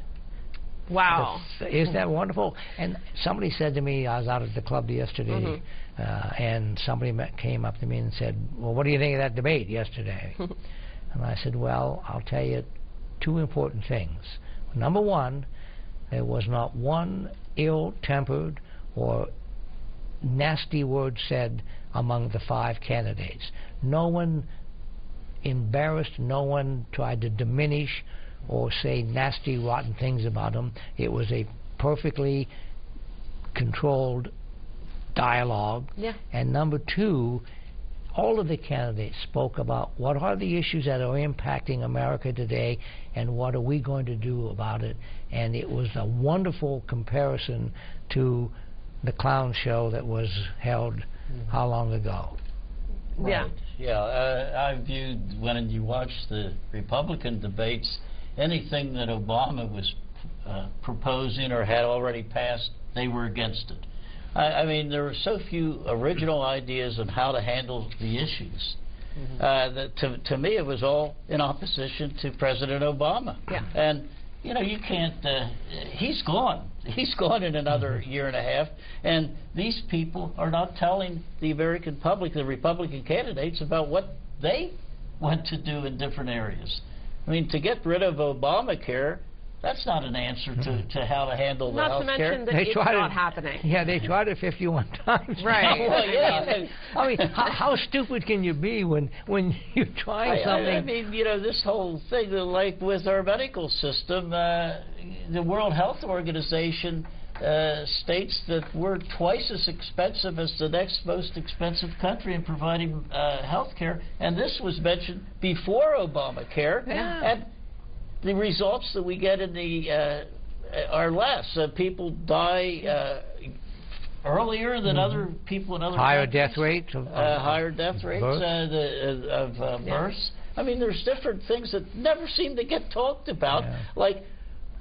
Wow. Isn't that wonderful? And somebody said to me, I was out at the club yesterday, and somebody came up to me and said, well, what do you think of that debate yesterday? And I said, well, I'll tell you 2 important things. Number one, there was not one ill-tempered or nasty word said among the 5 candidates. No one embarrassed, no one tried to diminish or say nasty, rotten things about them. It was a perfectly controlled dialogue. Yeah. And number 2, all of the candidates spoke about what are the issues that are impacting America today and what are we going to do about it. And it was a wonderful comparison to the clown show that was held how long ago? Right. Yeah. Yeah, I viewed when you watch the Republican debates, anything that Obama was proposing or had already passed, they were against it. I mean, there were so few original ideas on how to handle the issues. That to me, it was all in opposition to President Obama. Yeah. And, you know, you can't, he's gone. He's gone in another year and a half, and these people are not telling the American public, the Republican candidates, about what they want to do in different areas. I mean, to get rid of Obamacare, that's not an answer to how to handle the health care. Not to mention that it's not happening. Yeah, they tried it 51 times. Right. Well, yeah. I mean, how stupid can you be when you're trying something? I mean, you know, this whole thing, like with our medical system, the World Health Organization states that we're twice as expensive as the next most expensive country in providing health care, and this was mentioned before Obamacare. Yeah. And the results that we get in the are less. People die earlier than other people in other higher countries. death rates of higher death rates of births. I mean, there's different things that never seem to get talked about. Yeah. Like,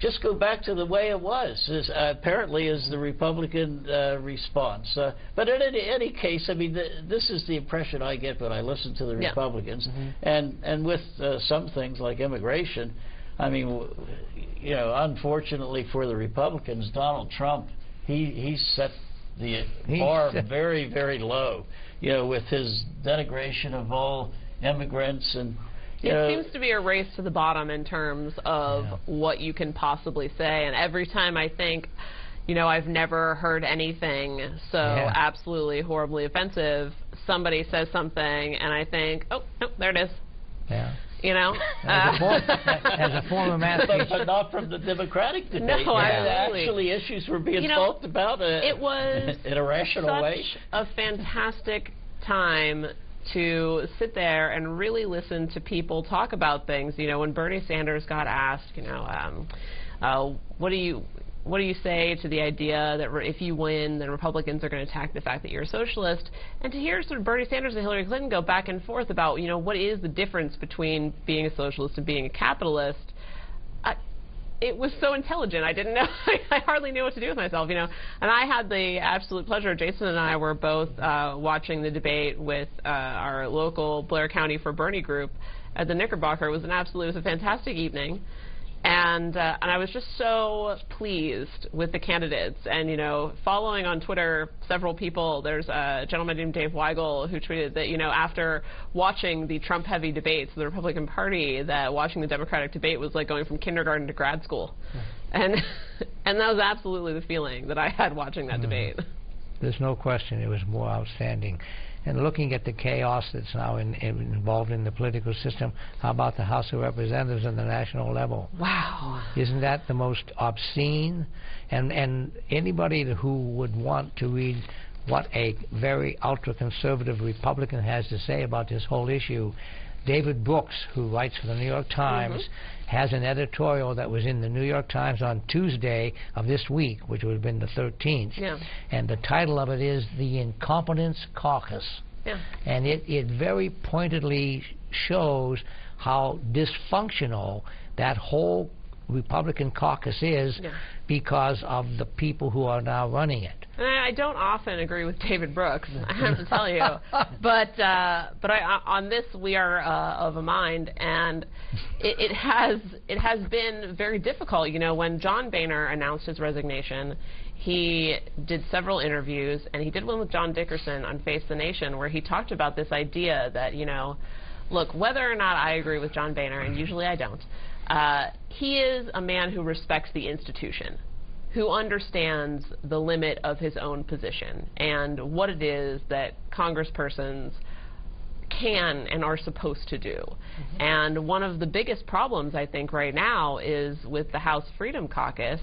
just go back to the way it was. Apparently, is the Republican response. But in any case, I mean, this is the impression I get when I listen to the Republicans, and with some things like immigration. I mean, you know, unfortunately for the Republicans, Donald Trump, he set the bar very, very low, you know, with his denigration of all immigrants. And it seems to be a race to the bottom in terms of what you can possibly say. And every time I think, you know, I've never heard anything so absolutely horribly offensive, somebody says something, and I think, oh, nope, there it is. Yeah. You know, as a former math teacher, but not from the Democratic debate. No, absolutely. Actually, issues were being talked about. It was in a rational way. A fantastic time to sit there and really listen to people talk about things. You know, when Bernie Sanders got asked, you know, what do you say to the idea that if you win, then Republicans are going to attack the fact that you're a socialist? And to hear sort of Bernie Sanders and Hillary Clinton go back and forth about, you know, what is the difference between being a socialist and being a capitalist, it was so intelligent. I didn't know. I hardly knew what to do with myself, you know. And I had the absolute pleasure. Jason and I were both watching the debate with our local Blair County for Bernie group at the Knickerbocker. It was a fantastic evening. And I was just so pleased with the candidates. And, you know, following on Twitter several people, there's a gentleman named Dave Weigel who tweeted that, you know, after watching the Trump-heavy debates of the Republican Party, that watching the Democratic debate was like going from kindergarten to grad school. And that was absolutely the feeling that I had watching that debate. There's no question it was more outstanding. And looking at the chaos that's now involved in the political system, how about the House of Representatives on the national level? Wow. Isn't that the most obscene? And anybody who would want to read what a very ultra-conservative Republican has to say about this whole issue, David Brooks, who writes for the New York Times, has an editorial that was in the New York Times on Tuesday of this week, which would have been the 13th. Yeah. And the title of it is The Incompetence Caucus. Yeah. And it very pointedly shows how dysfunctional that whole Republican caucus is because of the people who are now running it. And I don't often agree with David Brooks, I have to tell you, but on this we are of a mind, and it has been very difficult. You know, when John Boehner announced his resignation, he did several interviews, and he did one with John Dickerson on Face the Nation, where he talked about this idea that, you know, look, whether or not I agree with John Boehner, and usually I don't, he is a man who respects the institution, who understands the limit of his own position and what it is that congresspersons can and are supposed to do. And one of the biggest problems, I think, right now is with the House Freedom Caucus,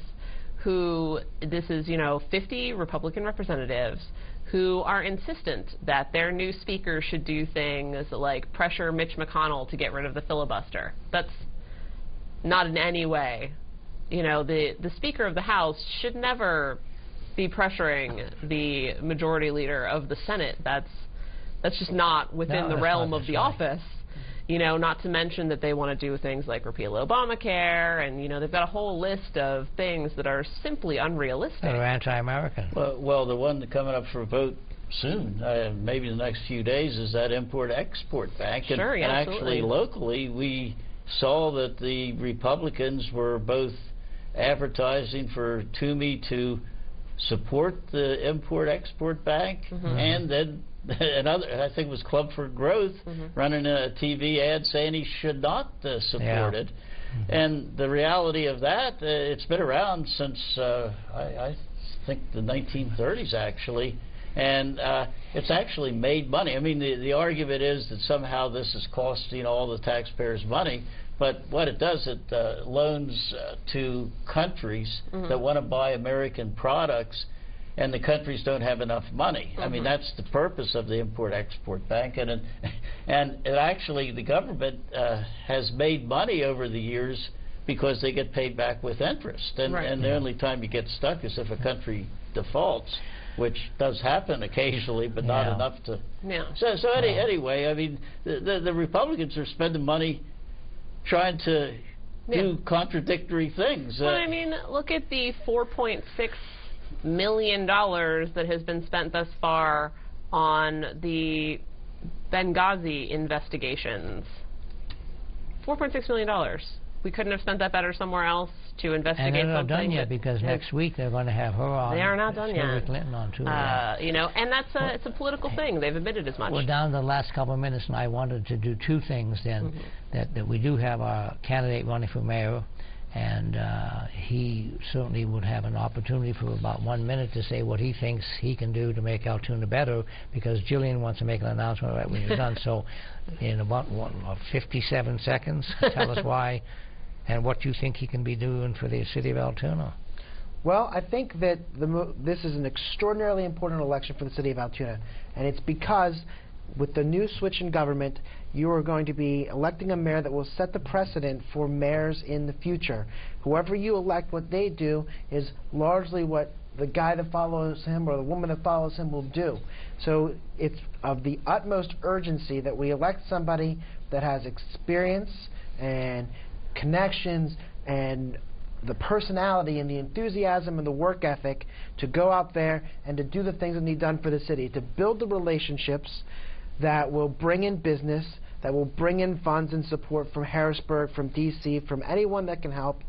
who, this is, you know, 50 Republican representatives who are insistent that their new speaker should do things like pressure Mitch McConnell to get rid of the filibuster. That's not in any way. You know, the Speaker of the House should never be pressuring the majority leader of the Senate. That's just not within the realm of the office. You know, not to mention that they want to do things like repeal Obamacare, and, you know, they've got a whole list of things that are simply unrealistic. They're anti-American. Well, the one coming up for a vote soon, maybe the next few days, is that Import-Export Bank. Sure, and actually, locally, we saw that the Republicans were both advertising for Toomey to support the Import-Export Bank, and then another, I think it was Club for Growth, running a TV ad saying he should not support it. And the reality of that, it's been around since I think the 1930s actually, and it's actually made money. I mean, the argument is that somehow this is costing all the taxpayers money, but what it does, it loans to countries that want to buy American products, and the countries don't have enough money. I mean, that's the purpose of the Import-Export Bank, and it actually, the government has made money over the years because they get paid back with interest, and the only time you get stuck is if a country defaults, which does happen occasionally, but not enough to. So anyway, I mean, the Republicans are spending money trying to do contradictory things. Well, I mean, look at the $4.6 million that has been spent thus far on the Benghazi investigations. $4.6 million. We couldn't have spent that better somewhere else to investigate something. And they're not done yet, because next week they're going to have her on. They are not done Hillary yet. Clinton on too. You know, and that's it's a political thing. They've admitted as much. We're down to the last couple of minutes, and I wanted to do two things then. That we do have our candidate running for mayor, and he certainly would have an opportunity for about 1 minute to say what he thinks he can do to make Altoona better, because Gillian wants to make an announcement right when you're done. So in about 57 seconds, tell us why and what you think he can be doing for the city of Altoona. Well, I think that this is an extraordinarily important election for the city of Altoona, and it's because with the new switch in government, you are going to be electing a mayor that will set the precedent for mayors in the future. Whoever you elect, what they do is largely what the guy that follows him or the woman that follows him will do. So it's of the utmost urgency that we elect somebody that has experience and connections and the personality and the enthusiasm and the work ethic to go out there and to do the things that need done for the city, to build the relationships that will bring in business, that will bring in funds and support from Harrisburg, from D.C., from anyone that can help,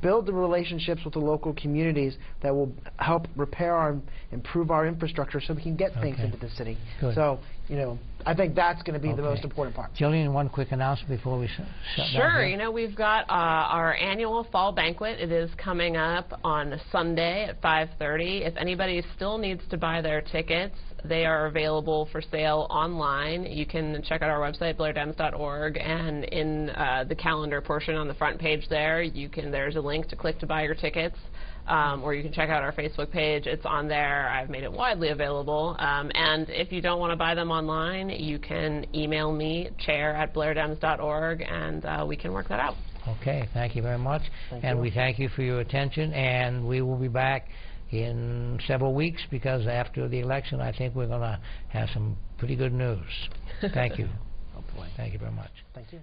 build the relationships with the local communities that will help repair and improve our infrastructure so we can get things into the city. Good. So, you know, I think that's going to be the most important part. Gillian, one quick announcement before we shut down. Sure. You know, we've got our annual fall banquet. It is coming up on Sunday at 5:30. If anybody still needs to buy their tickets, they are available for sale online. You can check out our website, blairdems.org, and in the calendar portion on the front page there's a link to click to buy your tickets. Or you can check out our Facebook page. It's on there. I've made it widely available. And if you don't want to buy them online, you can email me, chair@blairdems.org, and we can work that out. Okay, thank you very much. We thank you for your attention, and we will be back in several weeks, because after the election, I think we're going to have some pretty good news. Thank you. Hopefully. Thank you very much. Thank you.